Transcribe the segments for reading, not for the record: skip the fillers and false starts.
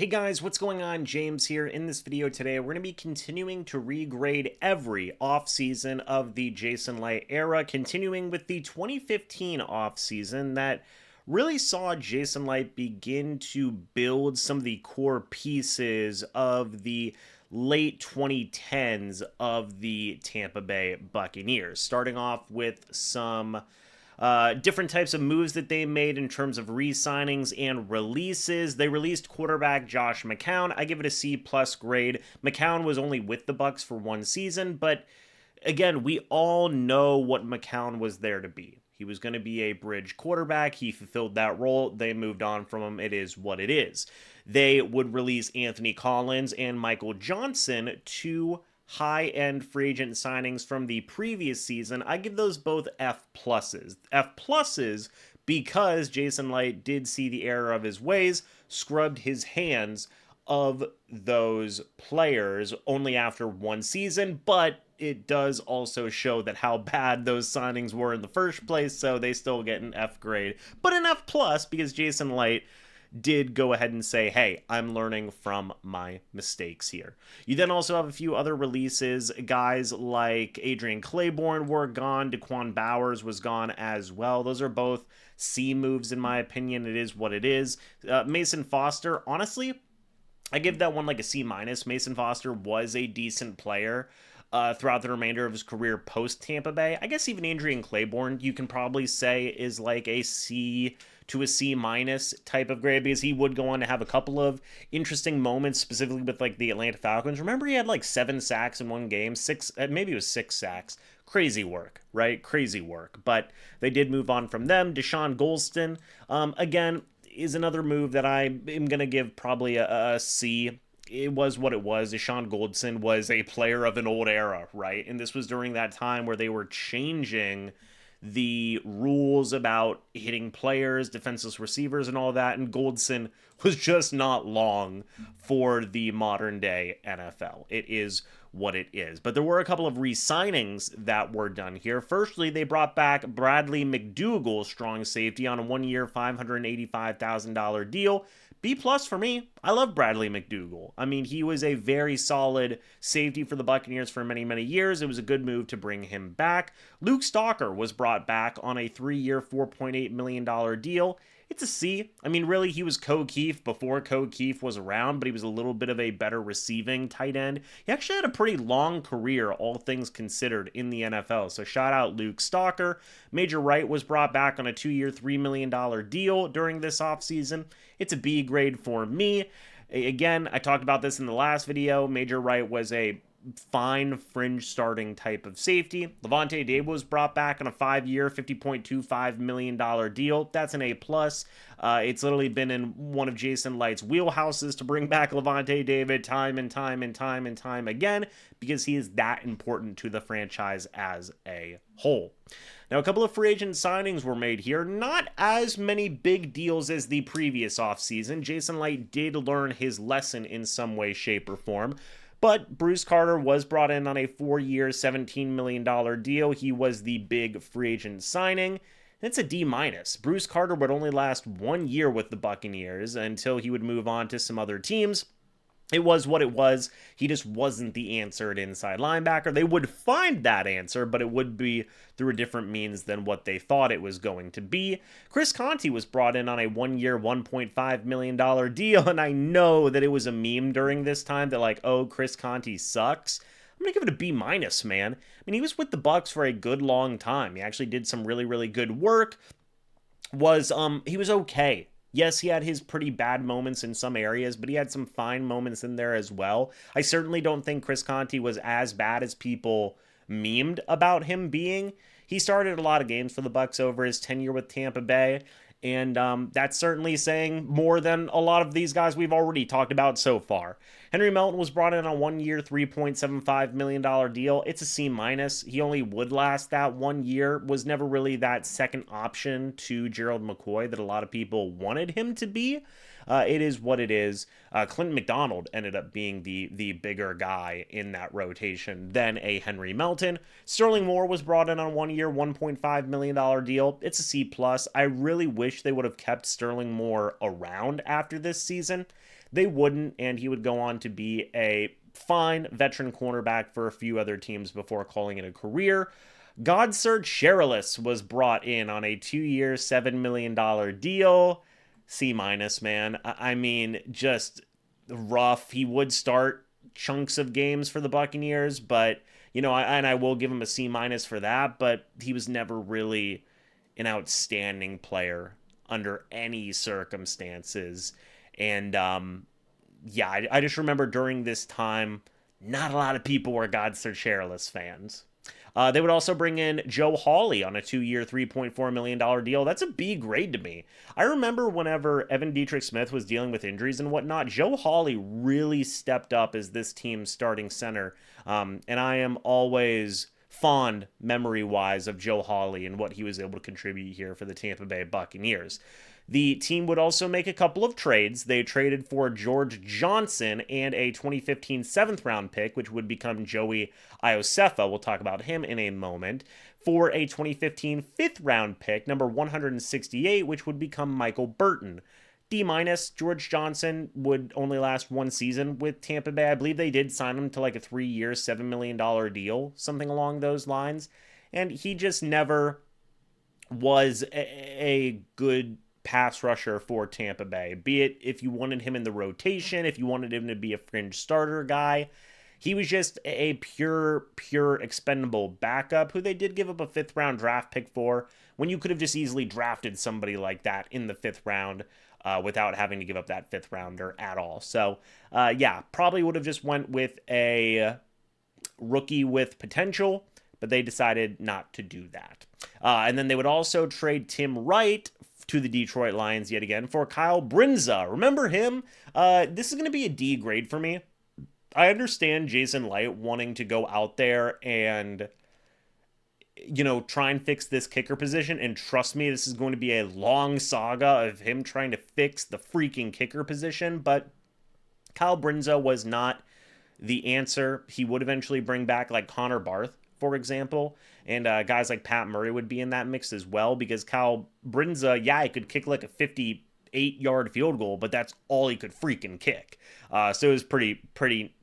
Hey guys, what's going on? James here. In this video today, we're going to be continuing to regrade every offseason of the Jason Licht era, continuing with the 2015 offseason that really saw Jason Licht begin to build some of the core pieces of the late 2010s of the Tampa Bay Buccaneers, starting off with some different types of moves that they made in terms of re-signings and releases. They released quarterback Josh McCown. I give it a C plus grade. McCown was only with the Bucs for one season, but again, we all know what McCown was there to be. He was going to be a bridge quarterback. He fulfilled that role. They moved on from him. It is what it is. They would release Anthony Collins and Michael Johnson, two high-end free agent signings from the previous season. I give those both F pluses. F pluses because Jason Licht did see the error of his ways, scrubbed his hands of those players only after one season, but it does also show that how bad those signings were in the first place, so they still get an F grade, but an F plus because Jason Licht did go ahead and say, hey, I'm learning from my mistakes here. You then also have a few other releases. Guys like Adrian Claiborne were gone. Daquan Bowers was gone as well. Those are both C moves in my opinion. It is what it is. Mason Foster, honestly, I give that one like a C minus. Mason Foster was a decent player throughout the remainder of his career post Tampa Bay. I guess even Adrian Claiborne, you can probably say is like a C to a C minus type of grade because he would go on to have a couple of interesting moments, specifically with like the Atlanta Falcons. Remember, he had like 7 sacks in one game, maybe it was 6 sacks. Crazy work, right? Crazy work. But they did move on from them. Deshaun Golston, again, is another move that I am going to give probably a C. It was what it was. Deshaun Golston was a player of an old era, right? And this was during that time where they were changing the rules about hitting players, defenseless receivers, and all that. And Golston was just not long for the modern day NFL. It is what it is. But there were a couple of re-signings that were done here. Firstly, they brought back Bradley McDougall, strong safety, on a 1-year, $585,000 deal. B plus for me. I love Bradley McDougall. I mean, he was a very solid safety for the Buccaneers for many, many years. It was a good move to bring him back. Luke Stalker was brought back on a 3-year, $4.8 million deal. It's a C. I mean, really, he was Ko Kieft before Ko Kieft was around, but he was a little bit of a better receiving tight end. He actually had a pretty long career, all things considered, in the NFL. So shout out Luke Stalker. Major Wright was brought back on a 2-year, $3 million deal during this offseason. It's a B grade for me. Again, I talked about this in the last video. Major Wright was a fine fringe starting type of safety. Lavonte David was brought back on a 5-year, $50.25 million deal. That's an A+. It's literally been in one of Jason Licht's wheelhouses to bring back Lavonte David time and time again because he is that important to the franchise as a whole. Now, a couple of free agent signings were made here. Not as many big deals as the previous offseason. Jason Licht did learn his lesson in some way, shape, or form. But Bruce Carter was brought in on a 4-year, $17 million deal. He was the big free agent signing. It's a D-. Bruce Carter would only last 1 year with the Buccaneers until he would move on to some other teams. It was what it was. He just wasn't the answer at inside linebacker. They would find that answer, but it would be through a different means than what they thought it was going to be. Chris Conte was brought in on a 1-year, $1.5 million deal, and I know that it was a meme during this time that like, oh, Chris Conte sucks. I'm going to give it a B-, man. I mean, he was with the Bucs for a good long time. He actually did some really, really good work. He was okay. Yes, he had his pretty bad moments in some areas, but he had some fine moments in there as well. I certainly don't think Chris Conte was as bad as people memed about him being. He started a lot of games for the Bucs over his tenure with Tampa Bay, and that's certainly saying more than a lot of these guys we've already talked about so far. Henry Melton was brought in on a 1-year, $3.75 million deal. It's a C-. He only would last that 1 year, was never really that second option to Gerald McCoy that a lot of people wanted him to be. It is what it is. Clinton McDonald ended up being the bigger guy in that rotation than a Henry Melton. Sterling Moore was brought in on a 1-year, $1.5 million deal. It's a C+. I really wish they would have kept Sterling Moore around after this season. they wouldn't, and he would go on to be a fine veteran cornerback for a few other teams before calling it a career. Godsert Sherilis was brought in on a 2-year, $7 million deal. C minus, man. I mean, just rough. He would start chunks of games for the Buccaneers, but I will give him a C minus for that, but he was never really an outstanding player under any circumstances. And yeah, I just remember during this time, not a lot of people were Godsert Sherilis fans. They would also bring in Joe Hawley on a 2-year, $3.4 million deal. That's a B grade to me. I remember whenever Evan Dietrich Smith was dealing with injuries and whatnot, Joe Hawley really stepped up as this team's starting center. And I am always fond, memory-wise, of Joe Hawley and what he was able to contribute here for the Tampa Bay Buccaneers. The team would also make a couple of trades. They traded for George Johnson and a 2015 7th round pick, which would become Joey Iosefa. We'll talk about him in a moment. For a 2015 5th round pick, number 168, which would become Michael Burton. D minus. George Johnson would only last one season with Tampa Bay. I believe they did sign him to like a 3-year, $7 million deal, something along those lines. And he just never was a good pass rusher for Tampa Bay, be it if you wanted him in the rotation, if you wanted him to be a fringe starter guy. He was just a pure expendable backup who they did give up a 5th round draft pick for, when you could have just easily drafted somebody like that in the 5th round without having to give up that 5th rounder at all. So yeah, probably would have just went with a rookie with potential, but they decided not to do that. And then they would also trade Tim Wright to the Detroit Lions yet again for Kyle Brinza. Remember him? This is going to be a D grade for me. I understand Jason Light wanting to go out there and, try and fix this kicker position. And trust me, this is going to be a long saga of him trying to fix the freaking kicker position. But Kyle Brinza was not the answer. He would eventually bring back like Connor Barth, for example, and guys like Pat Murray would be in that mix as well, because Kyle Brinza, yeah, he could kick like a 58-yard field goal, but that's all he could freaking kick. So it was pretty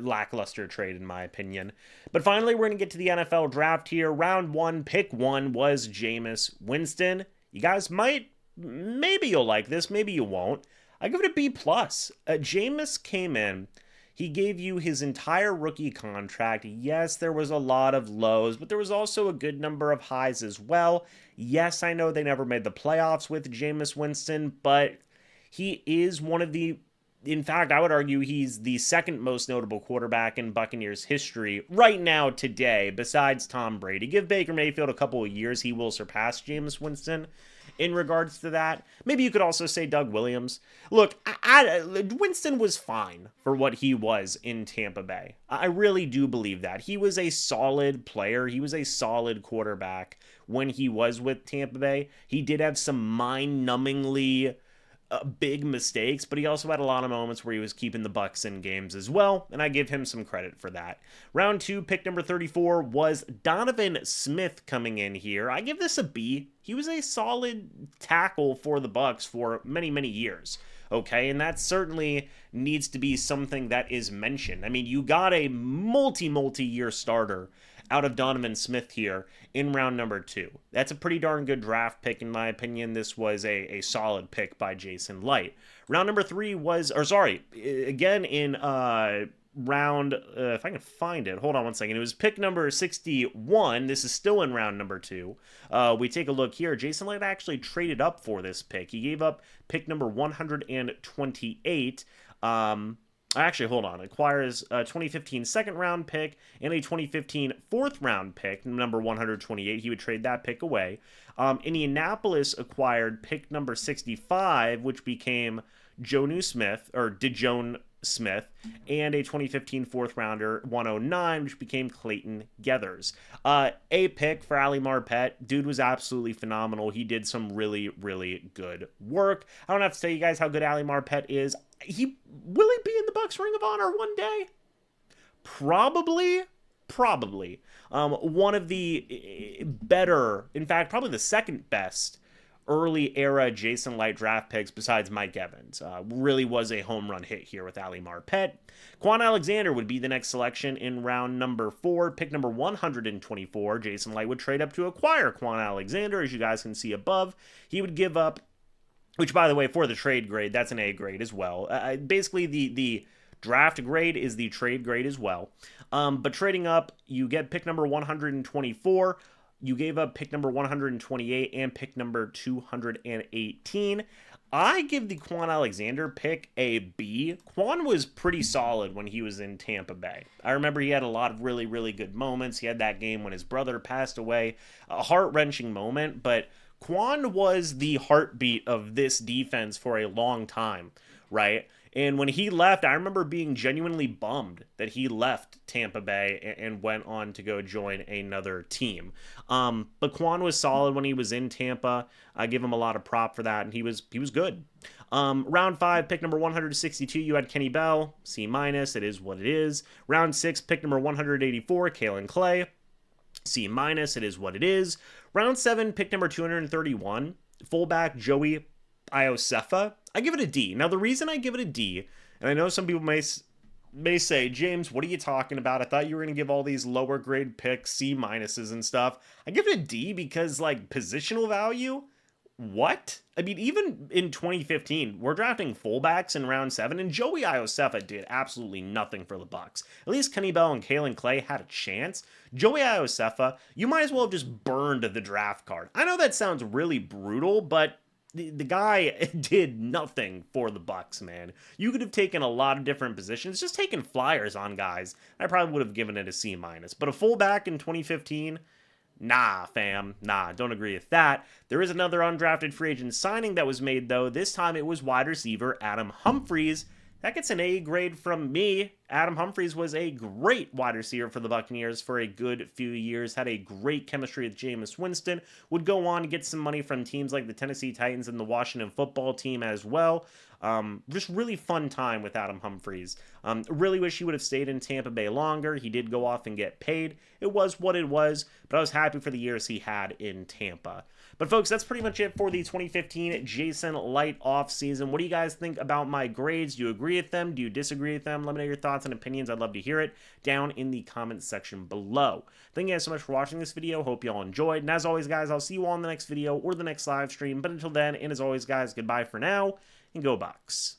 lackluster trade in my opinion. But finally, we're going to get to the NFL draft here. Round 1, pick 1 was Jameis Winston. You guys maybe you'll like this, maybe you won't. I give it a B+. Jameis came in. He gave you his entire rookie contract. Yes, there was a lot of lows, but there was also a good number of highs as well. Yes, I know they never made the playoffs with Jameis Winston, but he is one of the, in fact, I would argue he's the second most notable quarterback in Buccaneers history right now today, besides Tom Brady. Give Baker Mayfield a couple of years, he will surpass Jameis Winston. In regards to that, maybe you could also say Doug Williams. Look, Winston was fine for what he was in Tampa Bay. I really do believe that. He was a solid player. He was a solid quarterback when he was with Tampa Bay. He did have some mind-numbingly big mistakes, but he also had a lot of moments where he was keeping the Bucs in games as well, and I give him some credit for that. Round 2, pick number 34 was Donovan Smith coming in here. I give this a B. He was a solid tackle for the Bucs for many years. Okay, and that certainly needs to be something that is mentioned. I mean, you got a multi-year starter out of Donovan Smith here in round number 2. That's a pretty darn good draft pick in my opinion. This was a solid pick by Jason Light. Round number 3 was, again in round, if I can find it, hold on one second. It was pick number 61. This is still in round number 2. We take a look here. Jason Light actually traded up for this pick. He gave up pick number 128. Actually, hold on. Acquires a 2015 second round pick and a 2015 4th round pick, number 128. He would trade that pick away. Indianapolis acquired pick number 65, which became Jonnu Smith, and a 2015 4th rounder, 109, which became Clayton Geathers. A pick for Ali Marpet. Dude was absolutely phenomenal. He did some really good work. I don't have to tell you guys how good Ali Marpet is. Will he be in the Bucs Ring of Honor one day? Probably. One of the better, in fact, probably the second best early era Jason Light draft picks besides Mike Evans. Really was a home run hit here with Ali Marpet. Quan Alexander would be the next selection in round number 4. Pick number 124. Jason Light would trade up to acquire Quan Alexander. As you guys can see above, he would give up, which by the way, for the trade grade, that's an A grade as well. Basically, the draft grade is the trade grade as well. But trading up, you get pick number 124. You gave up pick number 128 and pick number 218. I give the Quan Alexander pick a B. Quan was pretty solid when he was in Tampa Bay. I remember he had a lot of really, really good moments. He had that game when his brother passed away. A heart-wrenching moment, but Quan was the heartbeat of this defense for a long time, right? And when he left, I remember being genuinely bummed that he left Tampa Bay and went on to go join another team. But Quan was solid when he was in Tampa. I give him a lot of prop for that, and he was good. Round 5, pick number 162, you had Kenny Bell, C-. It is what it is. Round 6, pick number 184, Kalen Clay, C-. It is what it is. Round 7, pick number 231, fullback Joey Iosefa. I give it a D. Now, the reason I give it a D, and I know some people may say, James, what are you talking about? I thought you were going to give all these lower grade picks, C- and stuff. I give it a D because, like, positional value, what? I mean, even in 2015, we're drafting fullbacks in round 7, and Joey Iosefa did absolutely nothing for the Bucs. At least Kenny Bell and Kalen Clay had a chance. Joey Iosefa, you might as well have just burned the draft card. I know that sounds really brutal, but the guy did nothing for the Bucs, man. You could have taken a lot of different positions, just taking flyers on guys. I probably would have given it a C-. But a fullback in 2015, nah, fam. Nah, don't agree with that. There is another undrafted free agent signing that was made, though. This time it was wide receiver Adam Humphries. That gets an A grade from me. Adam Humphries was a great wide receiver for the Buccaneers for a good few years, had a great chemistry with Jameis Winston, would go on to get some money from teams like the Tennessee Titans and the Washington football team as well. Just really fun time with Adam Humphries. Really wish he would have stayed in Tampa Bay longer. He did go off and get paid. It was what it was, but I was happy for the years he had in Tampa. But folks, that's pretty much it for the 2015 Jason Light offseason. What do you guys think about my grades? Do you agree with them? Do you disagree with them? Let me know your thoughts and opinions. I'd love to hear it down in the comments section below. Thank you guys so much for watching this video. Hope you all enjoyed. And as always, guys, I'll see you all in the next video or the next live stream. But until then, and as always, guys, goodbye for now, and go Bucs.